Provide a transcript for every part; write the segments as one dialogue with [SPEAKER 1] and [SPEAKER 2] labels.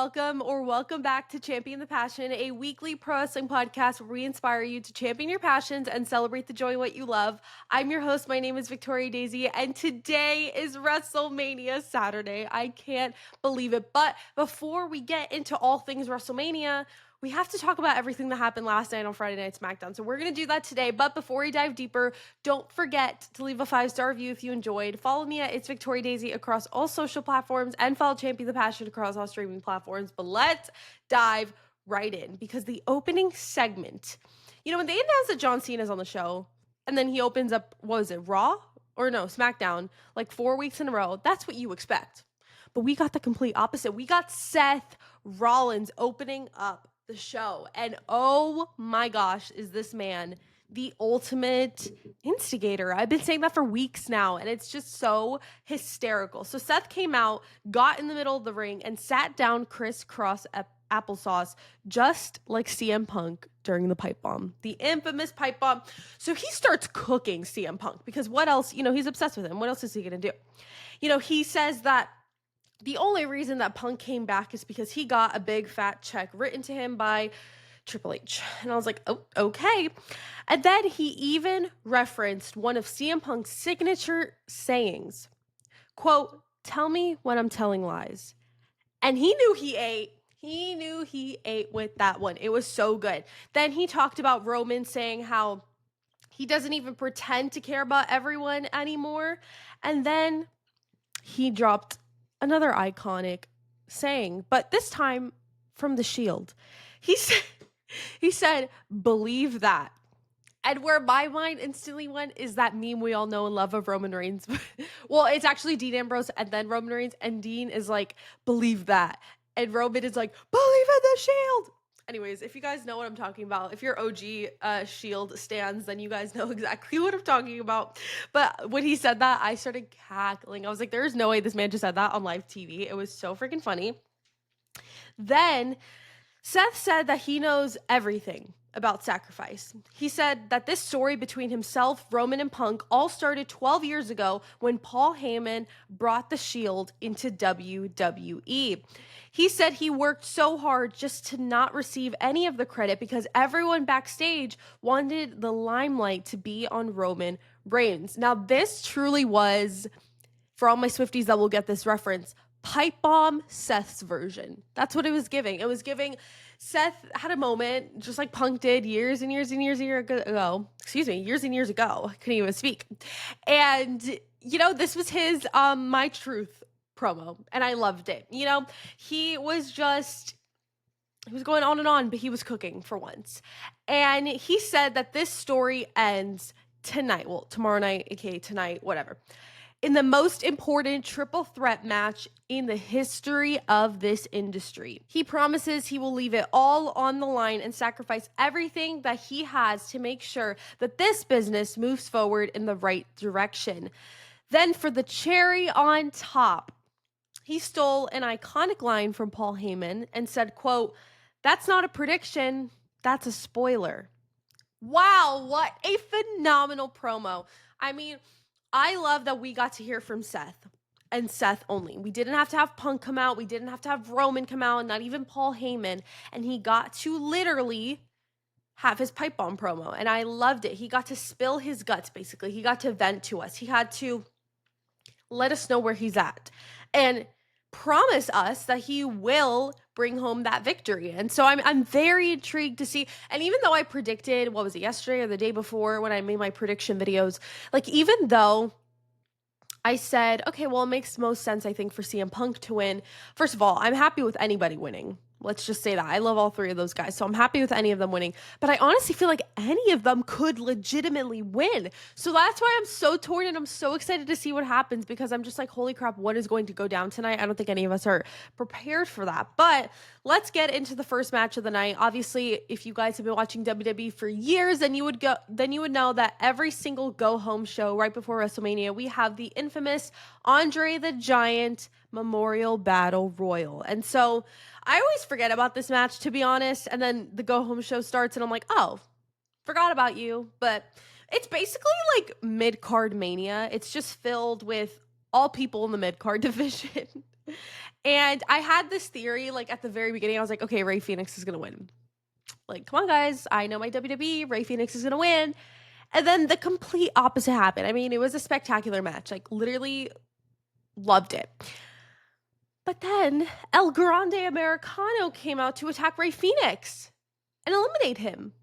[SPEAKER 1] welcome back to Champion the Passion, a weekly pro wrestling podcast where we inspire you to champion your passions and celebrate the joy in what you love. I'm your host. My name is Victoria Daisy, and today is WrestleMania Saturday. I can't believe it. But before we get into all things WrestleMania, we have to talk about everything that happened last night on Friday Night Smackdown. So we're going to do that today. But before we dive deeper, don't forget to leave a 5-star review if you enjoyed. Follow me at It's Victoria Daisy across all social platforms and follow Champion the Passion across all streaming platforms. But let's dive right in because the opening segment, when they announced that John Cena's on the show and then he opens up, what was it, Raw? Or no, SmackDown, like 4 weeks in a row, that's what you expect. But we got the complete opposite. We got Seth Rollins opening up the show. And oh my gosh, is this man the ultimate instigator? I've been saying that for weeks now, and it's just so hysterical. So Seth came out, got in the middle of the ring, and sat down crisscross applesauce, just like CM Punk during the pipe bomb, the infamous pipe bomb. So he starts cooking CM Punk because what else? He's obsessed with him. What else is he going to do? He says that the only reason that Punk came back is because he got a big fat check written to him by Triple H. And I was like, oh, okay. And then he even referenced one of CM Punk's signature sayings. Quote, "Tell me when I'm telling lies." And he knew he ate. He knew he ate with that one. It was so good. Then he talked about Roman saying how he doesn't even pretend to care about everyone anymore. And then he dropped another iconic saying, but this time from the Shield. He said, "Believe that." And where my mind instantly went is that meme we all know and love of Roman Reigns. Well, it's actually Dean Ambrose and then Roman Reigns, and Dean is like, "Believe that." And Roman is like, "Believe in the Shield." Anyways, if you guys know what I'm talking about, if you're OG Shield stans, then you guys know exactly what I'm talking about. But when he said that, I started cackling. I was like, there's no way this man just said that on live TV. It was so freaking funny. Then Seth said that he knows everything about sacrifice. He said that this story between himself, Roman, and Punk all started 12 years ago when Paul Heyman brought the Shield into WWE. He said he worked so hard just to not receive any of the credit because everyone backstage wanted the limelight to be on Roman Reigns. Now, this truly was, for all my Swifties that will get this reference, pipe bomb Seth's version. That's what it was giving. It was giving Seth had a moment, just like Punk did years and years and years ago. Years and years ago. I couldn't even speak. And, this was his My Truth promo. And I loved it. He was going on and on, but he was cooking for once. And he said that this story ends tonight. Well, tomorrow night, aka tonight, whatever. In the most important triple threat match in the history of this industry. He promises he will leave it all on the line and sacrifice everything that he has to make sure that this business moves forward in the right direction. Then for the cherry on top, he stole an iconic line from Paul Heyman and said, quote, "That's not a prediction, that's a spoiler." Wow, what a phenomenal promo. I mean, I love that we got to hear from Seth and Seth only. We didn't have to have Punk come out. We didn't have to have Roman come out, not even Paul Heyman. And he got to literally have his pipe bomb promo. And I loved it. He got to spill his guts, basically. He got to vent to us. He had to let us know where he's at and promise us that he will bring home that victory. And so I'm very intrigued to see. And even though I predicted, what was it, yesterday or the day before when I made my prediction videos, like even though I said, okay, well, it makes most sense, I think, for CM Punk to win. First of all, I'm happy with anybody winning. Let's just say that. I love all three of those guys, so I'm happy with any of them winning. But I honestly feel like any of them could legitimately win. So that's why I'm so torn and I'm so excited to see what happens because I'm just like, holy crap, what is going to go down tonight? I don't think any of us are prepared for that. But let's get into the first match of the night. Obviously, if you guys have been watching WWE for years, then you would know that every single go-home show right before WrestleMania, we have the infamous Andre the Giant Memorial Battle Royal. And so I always forget about this match, to be honest. And then the go home show starts and I'm like, oh, forgot about you. But it's basically like mid-card mania. It's just filled with all people in the mid-card division. And I had this theory, like, at the very beginning. I was like, okay, Ray Phoenix is going to win. Like, come on, guys. I know my WWE. Ray Phoenix is going to win. And then the complete opposite happened. I mean, it was a spectacular match. Like, literally loved it. But then El Grande Americano came out to attack Ray Phoenix and eliminate him.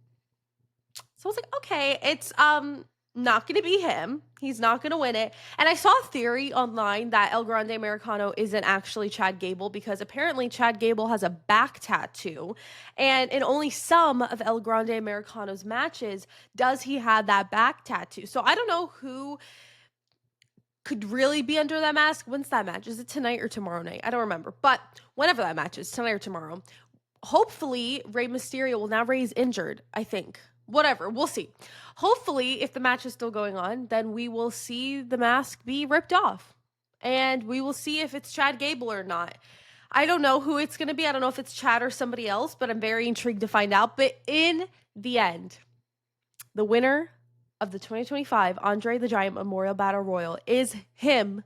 [SPEAKER 1] So I was like, okay, it's not going to be him. He's not going to win it. And I saw a theory online that El Grande Americano isn't actually Chad Gable, because apparently Chad Gable has a back tattoo. And in only some of El Grande Americano's matches does he have that back tattoo. So I don't know who could really be under that mask. When's that match? Is it tonight or tomorrow night? I don't remember. But whenever that match is, tonight or tomorrow. Hopefully, Rey Mysterio will, now Rey's injured, I think. Whatever, we'll see. Hopefully, if the match is still going on, then we will see the mask be ripped off. And we will see if it's Chad Gable or not. I don't know who it's going to be. I don't know if it's Chad or somebody else, but I'm very intrigued to find out. But in the end, the winner of the 2025 Andre the Giant Memorial Battle Royal is him,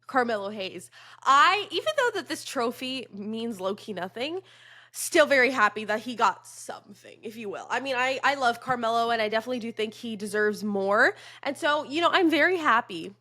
[SPEAKER 1] Carmelo Hayes. Even though that this trophy means low-key nothing, still very happy that he got something, if you will. I mean, I love Carmelo, and I definitely do think he deserves more. And so, I'm very happy.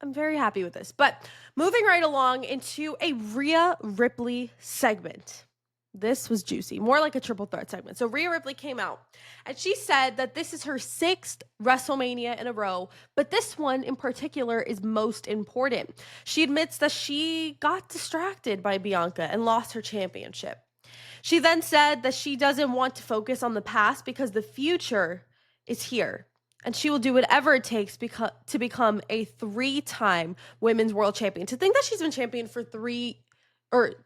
[SPEAKER 1] I'm very happy with this. But moving right along into a Rhea Ripley segment. This was juicy, more like a triple threat segment. So Rhea Ripley came out and she said that this is her 6th WrestleMania in a row, but this one in particular is most important. She admits that she got distracted by Bianca and lost her championship. She then said that she doesn't want to focus on the past because the future is here. And she will do whatever it takes to become a 3-time women's world champion. To think that she's been champion for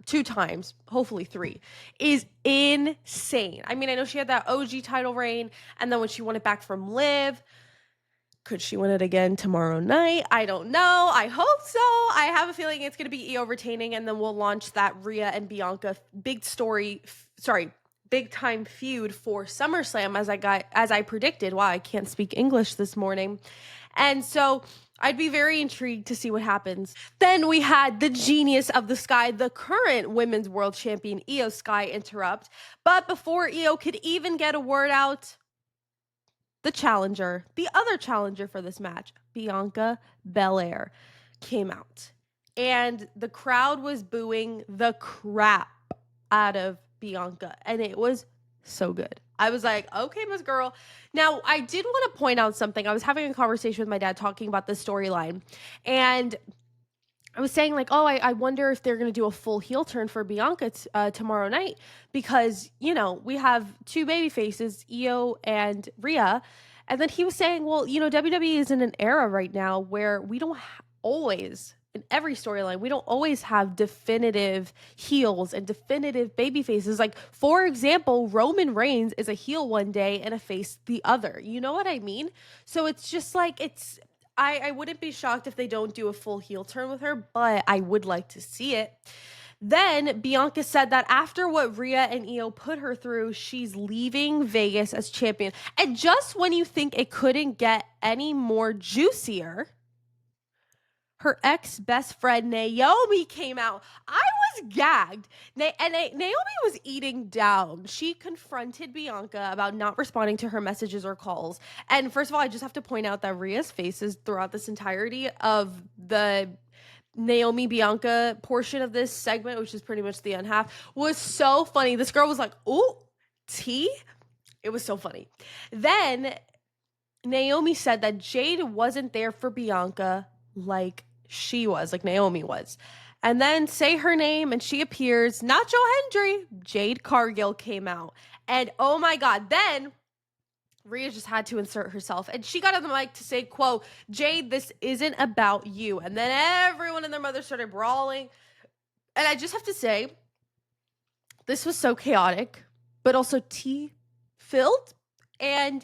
[SPEAKER 1] 2 times, hopefully 3, is insane. I mean, I know she had that OG title reign, and then when she won it back from Liv, could she win it again tomorrow night? I don't know. I hope so. I have a feeling it's going to be Io retaining, and then we'll launch that Rhea and Bianca big time feud for SummerSlam, as I predicted. Wow, I can't speak English this morning. And so I'd be very intrigued to see what happens. Then we had the genius of the Sky, the current women's world champion, Io Sky, interrupt. But before Io could even get a word out, the other challenger for this match, Bianca Belair, came out. And the crowd was booing the crap out of Bianca. And it was so good. I was like, okay, Miss Girl. Now, I did want to point out something. I was having a conversation with my dad talking about this storyline. And I was saying, like, oh, I wonder if they're going to do a full heel turn for Bianca tomorrow night. Because, we have 2 baby faces, Io and Rhea. And then he was saying, well, WWE is in an era right now where we don't always, in every storyline, we don't always have definitive heels and definitive baby faces. Like, for example, Roman Reigns is a heel one day and a face the other. You know what I mean? So it's just like, I wouldn't be shocked if they don't do a full heel turn with her, but I would like to see it. Then Bianca said that after what Rhea and Io put her through, she's leaving Vegas as champion. And just when you think it couldn't get any more juicier, her ex-best friend Naomi came out. I was gagged. Naomi was eating down. She confronted Bianca about not responding to her messages or calls. And first of all, I just have to point out that Rhea's faces throughout this entirety of the Naomi Bianca portion of this segment, which is pretty much the end half, was so funny. This girl was like, ooh, tea? It was so funny. Then Naomi said that Jade wasn't there for Bianca like Naomi was. And then say her name and she appears. Nacho Hendry, Jade Cargill came out. And oh my God, then Rhea just had to insert herself. And she got on the mic to say, quote, Jade, this isn't about you. And then everyone and their mother started brawling. And I just have to say, this was so chaotic, but also tea-filled. And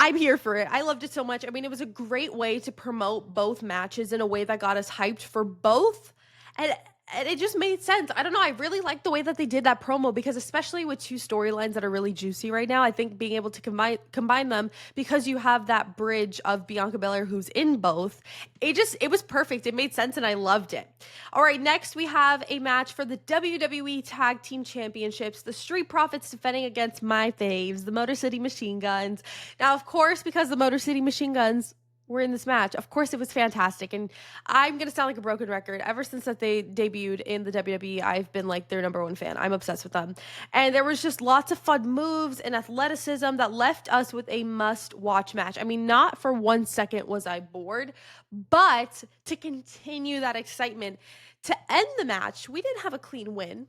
[SPEAKER 1] I'm here for it. I loved it so much. I mean, it was a great way to promote both matches in a way that got us hyped for both. And and it just made sense. I don't know. I really like the way that they did that promo because especially with two storylines that are really juicy right now, I think being able to combine them because you have that bridge of Bianca Belair who's in both, it was perfect. It made sense and I loved it. All right, next we have a match for the WWE Tag Team Championships. The Street Profits defending against my faves, the Motor City Machine Guns. Now, of course, because the Motor City Machine Guns were in this match. Of course, it was fantastic. And I'm going to sound like a broken record. Ever since that they debuted in the WWE, I've been like their number one fan. I'm obsessed with them. And there was just lots of fun moves and athleticism that left us with a must-watch match. I mean, not for 1 second was I bored, but to continue that excitement, to end the match, we didn't have a clean win.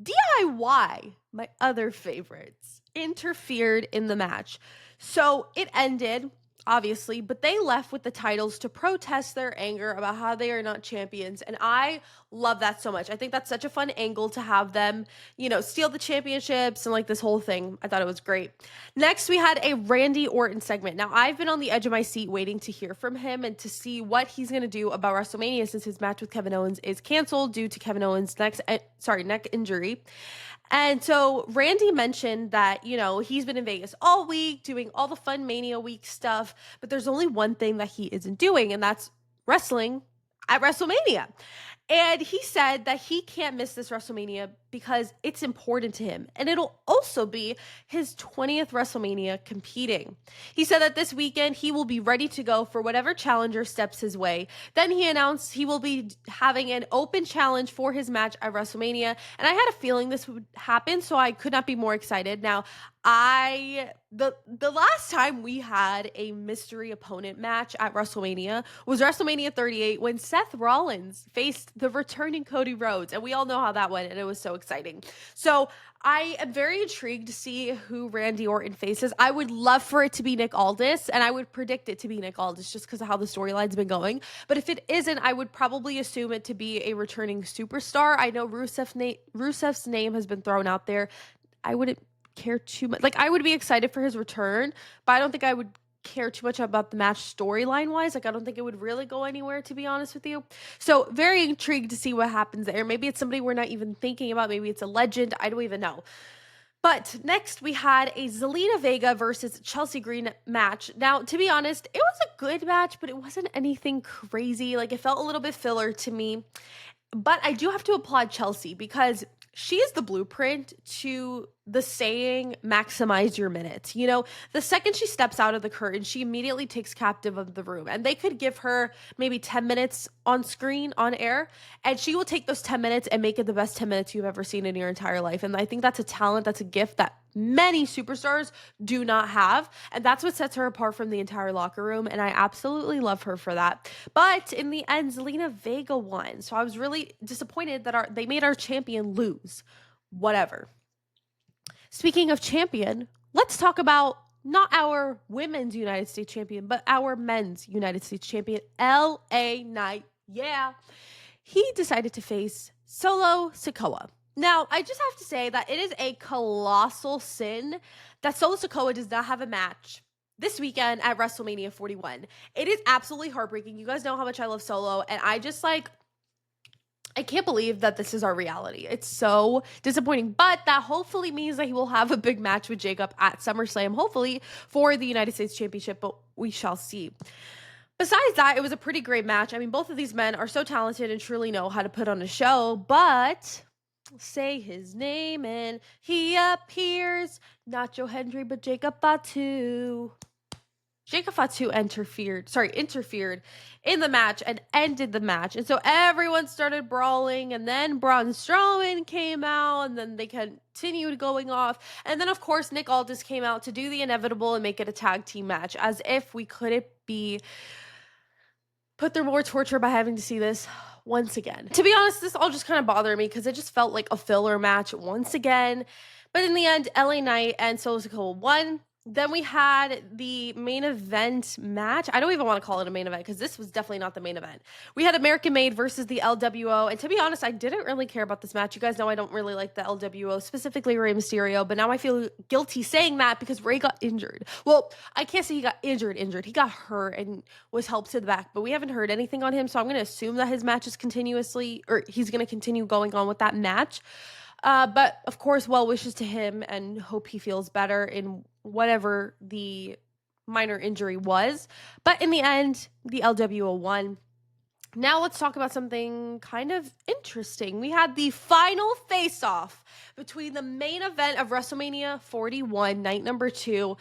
[SPEAKER 1] DIY, my other favorites, interfered in the match. So it ended, obviously, but they left with the titles to protest their anger about how they are not champions. And I love that so much. I think that's such a fun angle to have them, steal the championships and like this whole thing. I thought it was great. Next, we had a Randy Orton segment. Now, I've been on the edge of my seat waiting to hear from him and to see what he's going to do about WrestleMania since his match with Kevin Owens is canceled due to Kevin Owens' neck injury. And so Randy mentioned that, he's been in Vegas all week doing all the fun Mania week stuff, but there's only one thing that he isn't doing, and that's wrestling at WrestleMania. And he said that he can't miss this WrestleMania because it's important to him. And it'll also be his 20th WrestleMania competing. He said that this weekend he will be ready to go for whatever challenger steps his way. Then he announced he will be having an open challenge for his match at WrestleMania. And I had a feeling this would happen, so I could not be more excited. Now, the last time we had a mystery opponent match at WrestleMania was WrestleMania 38 when Seth Rollins faced the returning Cody Rhodes, and we all know how that went, and it was so exciting. So I am very intrigued to see who Randy Orton faces. I would love for it to be Nick Aldis, and I would predict it to be Nick Aldis just because of how the storyline's been going. But if it isn't, I would probably assume it to be a returning superstar. I know Rusev's name has been thrown out there. I wouldn't care too much. Like, I would be excited for his return, but I don't think I would care too much about the match storyline wise. Like, I don't think it would really go anywhere, to be honest with you. So very intrigued to see what happens there. Maybe it's somebody we're not even thinking about. Maybe it's a legend. I don't even know. But next we had a Zelina Vega versus Chelsea Green match. Now, to be honest, it was a good match, but it wasn't anything crazy. Like, it felt a little bit filler to me. But I do have to applaud Chelsea because she is the blueprint to the saying, maximize your minutes. The second she steps out of the curtain, she immediately takes captive of the room. And they could give her maybe 10 minutes on screen, on air, and she will take those 10 minutes and make it the best 10 minutes you've ever seen in your entire life. And I think that's a talent, that's a gift that many superstars do not have. And that's what sets her apart from the entire locker room. And I absolutely love her for that. But in the end, Zelina Vega won. So I was really disappointed that they made our champion lose. Whatever. Speaking of champion, let's talk about not our women's United States champion, but our men's United States champion, LA Knight. Yeah. He decided to face Solo Sikoa. Now, I just have to say that it is a colossal sin that Solo Sikoa does not have a match this weekend at WrestleMania 41. It is absolutely heartbreaking. You guys know how much I love Solo, and I can't believe that this is our reality. It's so disappointing, but that hopefully means that he will have a big match with Jacob at SummerSlam, hopefully for the United States Championship, but we shall see. Besides that, it was a pretty great match. I mean, both of these men are so talented and truly know how to put on a show, but say his name and he appears. Not Joe Hendry, but Jacob Fatu. Jacob Fatu interfered in the match and ended the match. And so everyone started brawling, and then Braun Strowman came out, and then they continued going off. And then, of course, Nick Aldis came out to do the inevitable and make it a tag team match, as if we couldn't be put through more torture by having to see this once again. To be honest, this all just kind of bothered me because it just felt like a filler match once again. But in the end, LA Knight and Solo Sikoa won. Then we had the main event match. I don't even want to call it a main event because this was definitely not the main event. We had American Made versus the LWO. And to be honest, I didn't really care about this match. You guys know I don't really like the LWO, specifically Rey Mysterio. But now I feel guilty saying that because Rey got injured. Well, I can't say he got injured. He got hurt and was helped to the back. But we haven't heard anything on him. So I'm going to assume that his match is continuously, or he's going to continue going on with that match. But of course, well wishes to him and hope he feels better in whatever the minor injury was. But in the end, the LWO won. Now let's talk about something kind of interesting. We had the final face-off between the main event of WrestleMania 41, night number 2,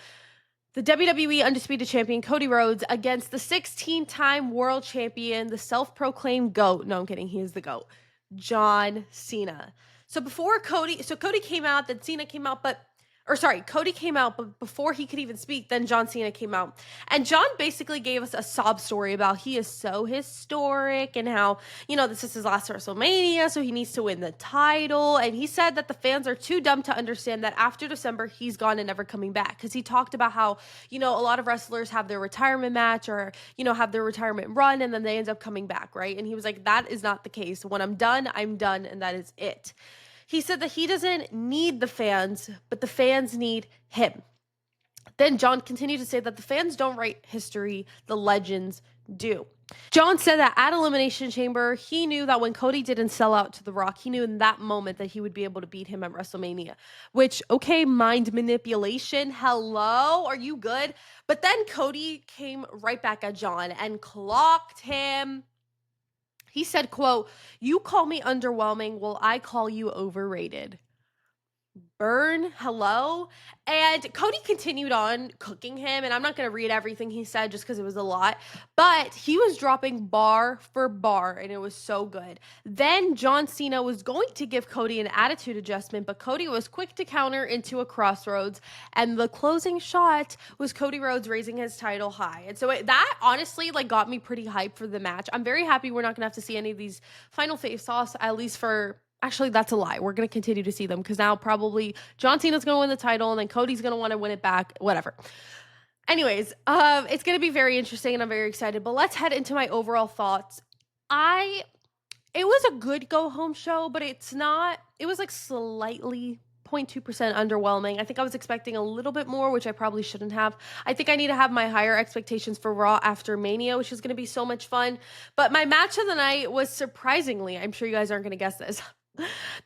[SPEAKER 1] the WWE Undisputed Champion Cody Rhodes against the 16-time world champion, the self-proclaimed GOAT. No, I'm kidding. He is the GOAT. John Cena. So Cody came out, then Cena came out, Cody came out, but before he could even speak, then John Cena came out. And John basically gave us a sob story about he is so historic and how, this is his last WrestleMania, so he needs to win the title. And he said that the fans are too dumb to understand that after December, he's gone and never coming back. Because he talked about how, a lot of wrestlers have their retirement match or, have their retirement run and then they end up coming back, right? And he was like, that is not the case. When I'm done, and that is it. He said that he doesn't need the fans, but the fans need him. Then John continued to say that the fans don't write history, the legends do. John said that at Elimination Chamber, he knew that when Cody didn't sell out to The Rock, he knew in that moment that he would be able to beat him at WrestleMania. Which, okay, mind manipulation, hello, are you good? But then Cody came right back at John and clocked him. He said, quote, "You call me underwhelming, well, I call you overrated." Burn, hello? And Cody continued on cooking him, and I'm not going to read everything he said just because it was a lot, but he was dropping bar for bar, and it was so good. Then John Cena was going to give Cody an attitude adjustment, but Cody was quick to counter into a crossroads, and the closing shot was Cody Rhodes raising his title high. And so that honestly got me pretty hyped for the match. I'm very happy we're not going to have to see any of these final face-offs, at least for... Actually, that's a lie. We're going to continue to see them because now probably John Cena's going to win the title and then Cody's going to want to win it back, whatever. Anyways, it's going to be very interesting and I'm very excited, but let's head into my overall thoughts. It was a good go-home show, but it was slightly 0.2% underwhelming. I think I was expecting a little bit more, which I probably shouldn't have. I think I need to have my higher expectations for Raw after Mania, which is going to be so much fun. But my match of the night was surprisingly, I'm sure you guys aren't going to guess this,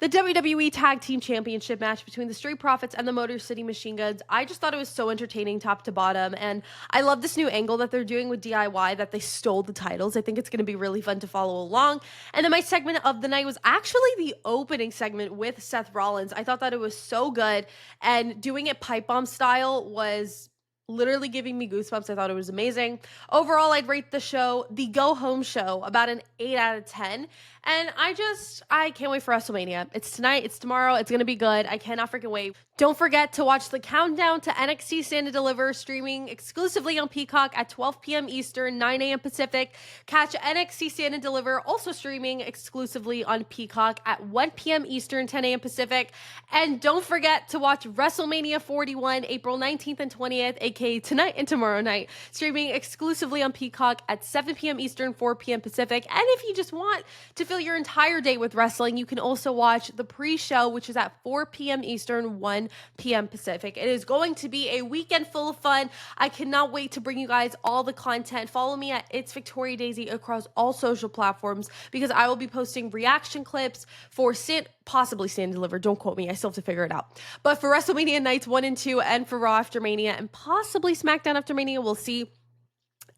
[SPEAKER 1] the WWE Tag Team Championship match between the Street Profits and the Motor City Machine Guns. I just thought it was so entertaining top to bottom, and I love this new angle that they're doing with DIY, that they stole the titles. I think it's going to be really fun to follow along. And then my segment of the night was actually the opening segment with Seth Rollins. I thought that it was so good, and doing it pipe bomb style was literally giving me goosebumps. I thought it was amazing. Overall, I'd rate the show, the go home show, about an 8 out of 10. And I can't wait for WrestleMania. It's tonight, it's tomorrow, it's going to be good. I cannot freaking wait. Don't forget to watch the countdown to NXT Stand and Deliver, streaming exclusively on Peacock at 12 p.m. Eastern, 9 a.m. Pacific. Catch NXT Stand and Deliver, also streaming exclusively on Peacock at 1 p.m. Eastern, 10 a.m. Pacific. And don't forget to watch WrestleMania 41, April 19th and 20th, aka tonight and tomorrow night, streaming exclusively on Peacock at 7 p.m. Eastern, 4 p.m. Pacific. And if you just want to fill your entire day with wrestling, you can also watch the pre-show, which is at 4 p.m. Eastern, 1 p.m. Pacific. It is going to be a weekend full of fun. I cannot wait to bring you guys all the content. Follow me at It's Victoria Daisy across all social platforms because I will be posting reaction clips for possibly Stand and Deliver. Don't quote me. I still have to figure it out. But for WrestleMania nights 1 and 2 and for Raw after Mania and possibly SmackDown after Mania, we'll see.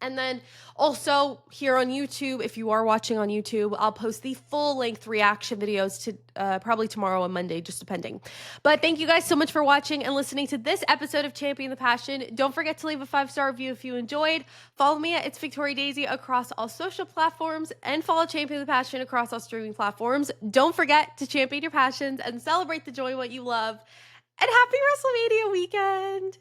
[SPEAKER 1] And then also here on YouTube, if you are watching on YouTube, I'll post the full-length reaction videos to probably tomorrow and Monday, just depending. But thank you guys so much for watching and listening to this episode of Champion the Passion. Don't forget to leave a 5-star review if you enjoyed. Follow me at It's Victoria Daisy across all social platforms and follow Champion the Passion across all streaming platforms. Don't forget to champion your passions and celebrate the joy of what you love. And happy WrestleMania weekend!